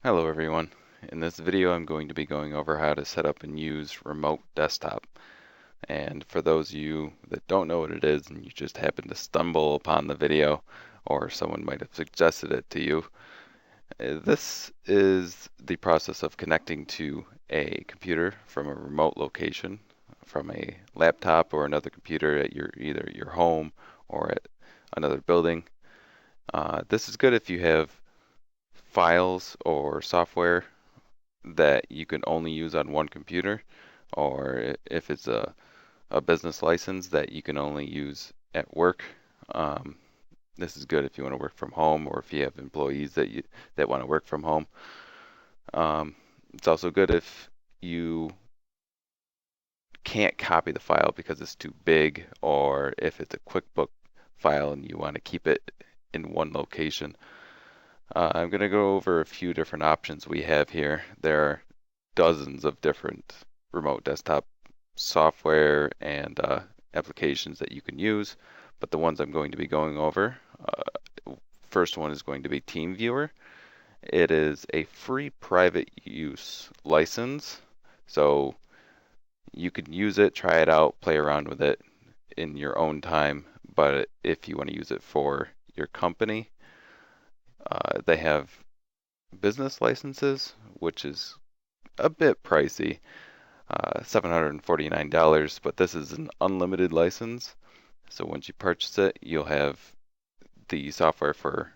Hello everyone. In this video I'm going to be going over how to set up and use Remote Desktop. And for those of you that don't know what it is and you just happen to stumble upon the video or someone might have suggested it to you, this is the process of connecting to a computer from a remote location, from a laptop or another computer at either your home or at another building. This is good if you have files or software that you can only use on one computer, or if it's a business license that you can only use at work. Um, this is good if you want to work from home or if you have employees that want to work from home. It's also good if you can't copy the file because it's too big, or if it's a QuickBook file and you want to keep it in one location. I'm going to go over a few different options we have here. There are dozens of different remote desktop software and applications that you can use, but the ones I'm going to be going over, first one is going to be TeamViewer. It is a free private use license, so you can use it, try it out, play around with it in your own time, but if you want to use it for your company, they have business licenses, which is a bit pricey, $749, but this is an unlimited license. So once you purchase it, you'll have the software for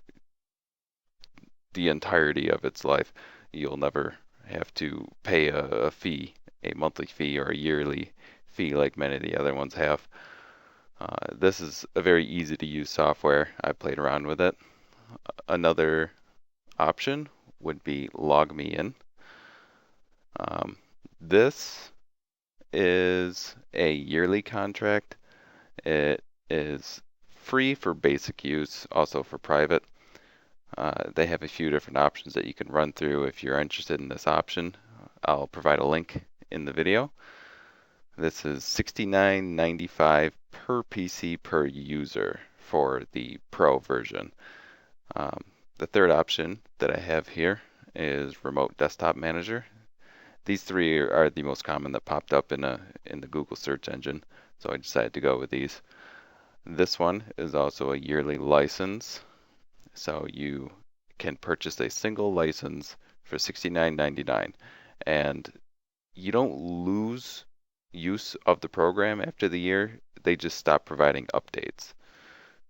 the entirety of its life. You'll never have to pay a fee, a monthly fee or a yearly fee like many of the other ones have. This is a very easy to use software. I played around with it. Another option would be LogMeIn. This is a yearly contract. It is free for basic use, also for private. They have a few different options that you can run through if you're interested in this option. I'll provide a link in the video. This is $69.95 per PC per user for the Pro version. The third option that I have here is Remote Desktop Manager. These three are the most common that popped up in the Google search engine, so I decided to go with these. This one is also a yearly license, so you can purchase a single license for $69.99, and you don't lose use of the program after the year. They just stop providing updates.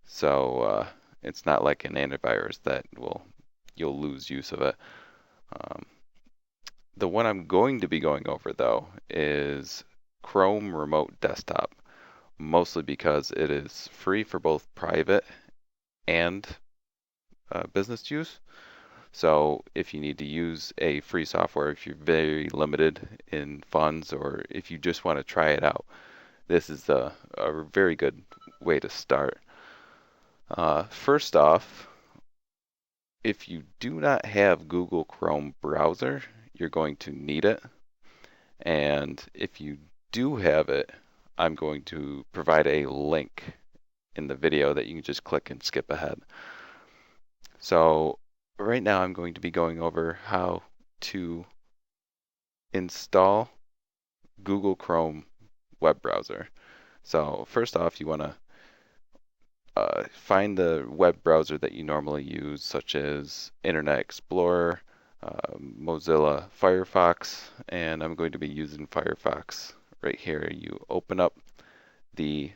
So it's not like an antivirus that you'll lose use of it. Um, the one I'm going to be going over though is Chrome Remote Desktop, mostly because it is free for both private and business use. So if you need to use a free software, if you're very limited in funds, or if you just want to try it out, this is a very good way to start. First off, if you do not have Google Chrome browser, you're going to need it. And if you do have it, I'm going to provide a link in the video that you can just click and skip ahead. So right now I'm going to be going over how to install Google Chrome web browser. So first off, you want to find the web browser that you normally use, such as Internet Explorer, Mozilla Firefox, and I'm going to be using Firefox right here. You open up the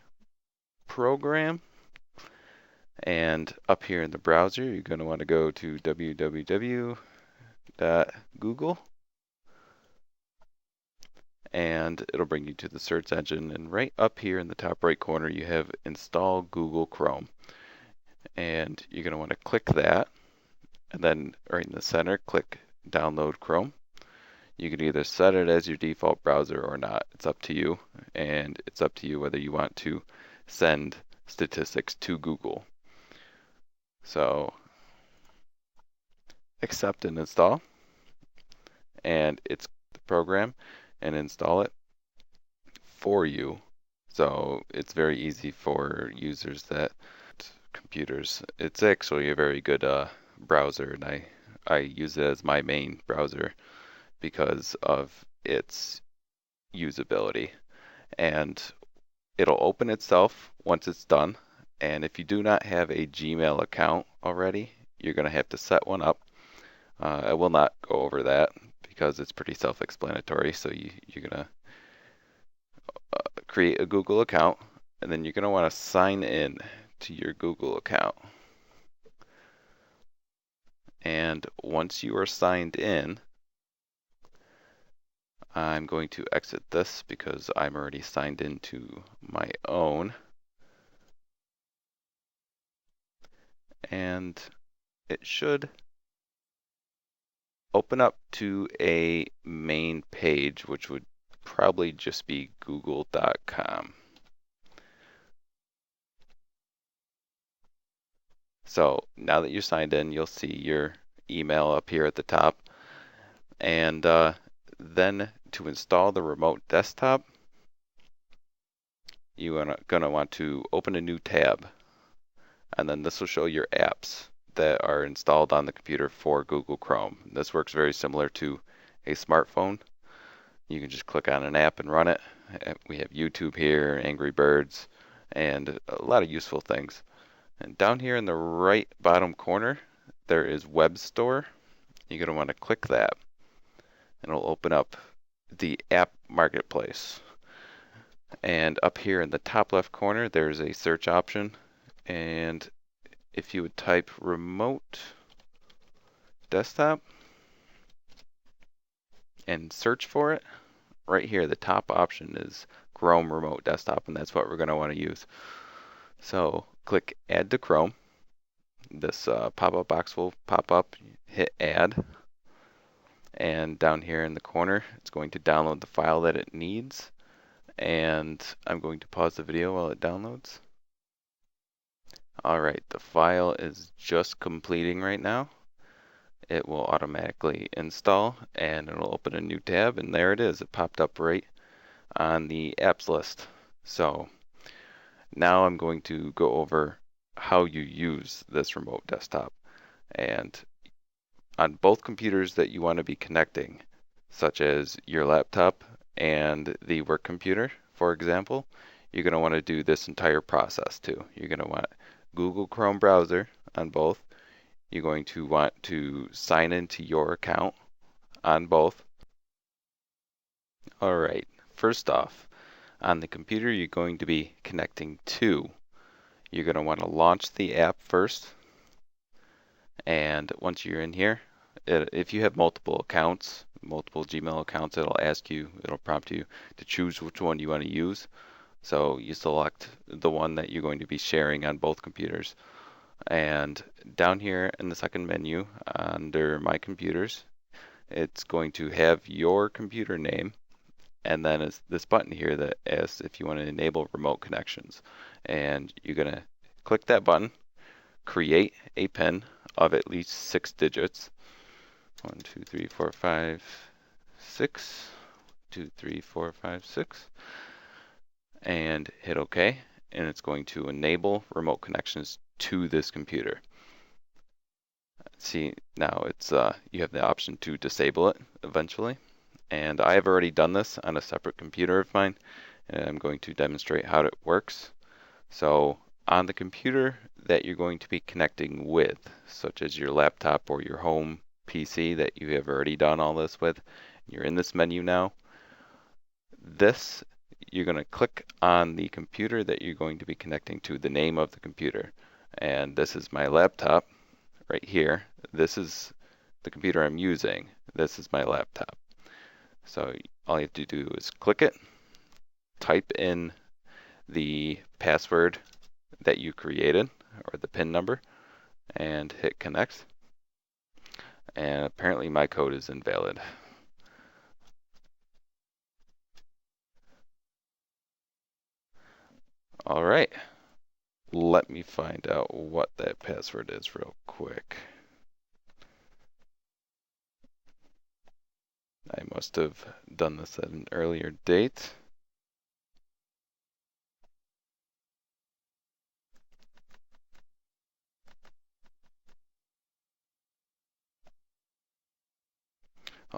program, and up here in the browser, you're going to want to go to www.google, and it'll bring you to the search engine. And right up here in the top right corner, you have Install Google Chrome. And you're going to want to click that, and then right in the center, click Download Chrome. You can either set it as your default browser or not. It's up to you, and it's up to you whether you want to send statistics to Google. So accept and install, and it's the program, and install it for you. So it's very easy for users that computers. It's actually a very good browser, and I use it as my main browser because of its usability. And it'll open itself once it's done. And if you do not have a Gmail account already, you're going to have to set one up. I will not go over that because it's pretty self-explanatory. So you're going to create a Google account, and then you're going to want to sign in to your Google account. And once you are signed in, I'm going to exit this because I'm already signed into my own. And it should open up to a main page, which would probably just be google.com. So now that you're signed in, you'll see your email up here at the top. And then to install the remote desktop, you are going to want to open a new tab. And then this will show your apps that are installed on the computer for Google Chrome. This works very similar to a smartphone. You can just click on an app and run it. We have YouTube here, Angry Birds, and a lot of useful things. And down here in the right bottom corner, there is Web Store. You're going to want to click that, and it'll open up the App Marketplace. And up here in the top left corner, there's a search option. And if you would type remote desktop and search for it, right here, the top option is Chrome Remote Desktop, and that's what we're going to want to use. So click Add to Chrome. This pop-up box will pop up, hit Add, and down here in the corner, it's going to download the file that it needs. And I'm going to pause the video while it downloads. Alright, the file is just completing right now. It will automatically install, and it'll open a new tab, and there it is. It popped up right on the apps list. So now I'm going to go over how you use this remote desktop. And on both computers that you want to be connecting, such as your laptop and the work computer, for example, you're going to want to do this entire process too. You're going to want Google Chrome browser on both. You're going to want to sign into your account on both. All right, first off, on the computer you're going to be connecting to, you're going to want to launch the app first. And once you're in here, if you have multiple accounts, multiple Gmail accounts, it'll prompt you to choose which one you want to use. So you select the one that you're going to be sharing on both computers. And down here in the second menu under My Computers, it's going to have your computer name, and then it's this button here that asks if you want to enable remote connections. And you're going to click that button, create a PIN of at least 6 digits. 1, 2, 3, 4, 5, 6. 2, 3, 4, 5, 6. And hit OK. And it's going to enable remote connections to this computer. See, now it's you have the option to disable it eventually. And I have already done this on a separate computer of mine, and I'm going to demonstrate how it works. So on the computer that you're going to be connecting with, such as your laptop or your home PC that you have already done all this with, you're in this menu now. You're going to click on the computer that you're going to be connecting to, the name of the computer. And this is my laptop right here. This is the computer I'm using. This is my laptop. So all you have to do is click it, type in the password that you created or the PIN number, and hit connect. And apparently my code is invalid. All right, let me find out what that password is real quick. I must have done this at an earlier date.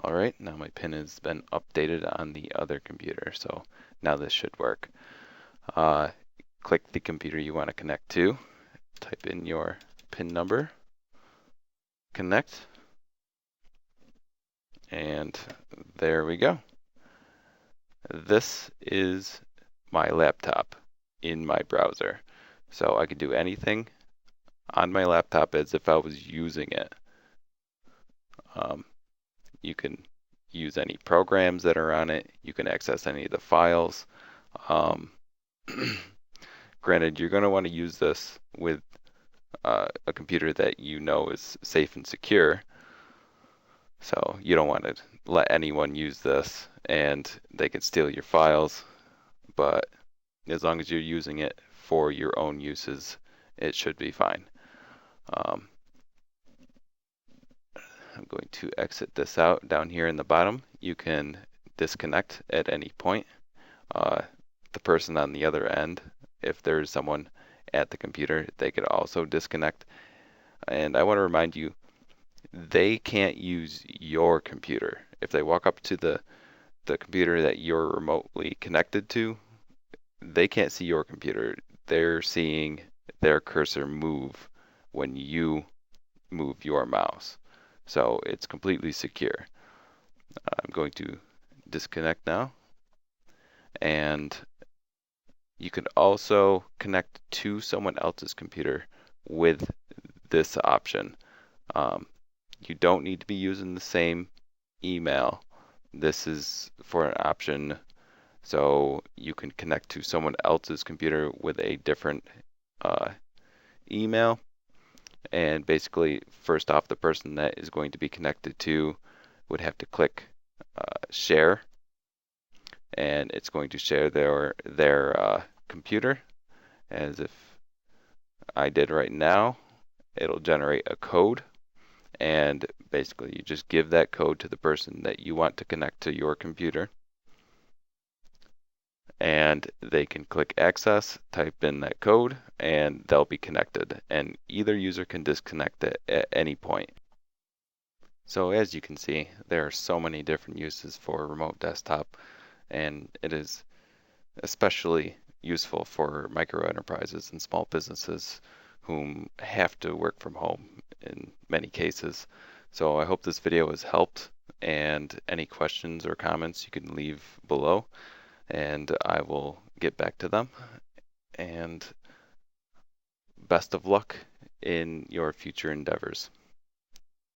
All right, now my PIN has been updated on the other computer, so now this should work. Click the computer you want to connect to, type in your PIN number, connect, and there we go. This is my laptop in my browser. So I can do anything on my laptop as if I was using it. You can use any programs that are on it. You can access any of the files. Granted, you're going to want to use this with a computer that you know is safe and secure. So you don't want to let anyone use this and they can steal your files. But as long as you're using it for your own uses, it should be fine. I'm going to exit this out. Down here in the bottom, you can disconnect at any point. The person on the other end, if there's someone at the computer, they could also disconnect. And I want to remind you, they can't use your computer. If they walk up to the computer that you're remotely connected to, they can't see your computer. They're seeing their cursor move when you move your mouse. So it's completely secure. I'm going to disconnect now. And you can also connect to someone else's computer with this option. You don't need to be using the same email. This is for an option so you can connect to someone else's computer with a different email. And basically, first off, the person that is going to be connected to would have to click share, and it's going to share their computer, as if I did right now. It'll generate a code, and basically you just give that code to the person that you want to connect to your computer, and they can click access, type in that code, and they'll be connected, and either user can disconnect it at any point. So as you can see, there are so many different uses for remote desktop, and it is especially useful for micro enterprises and small businesses whom have to work from home in many cases. So I hope this video has helped, and any questions or comments you can leave below, and I will get back to them. And best of luck in your future endeavors.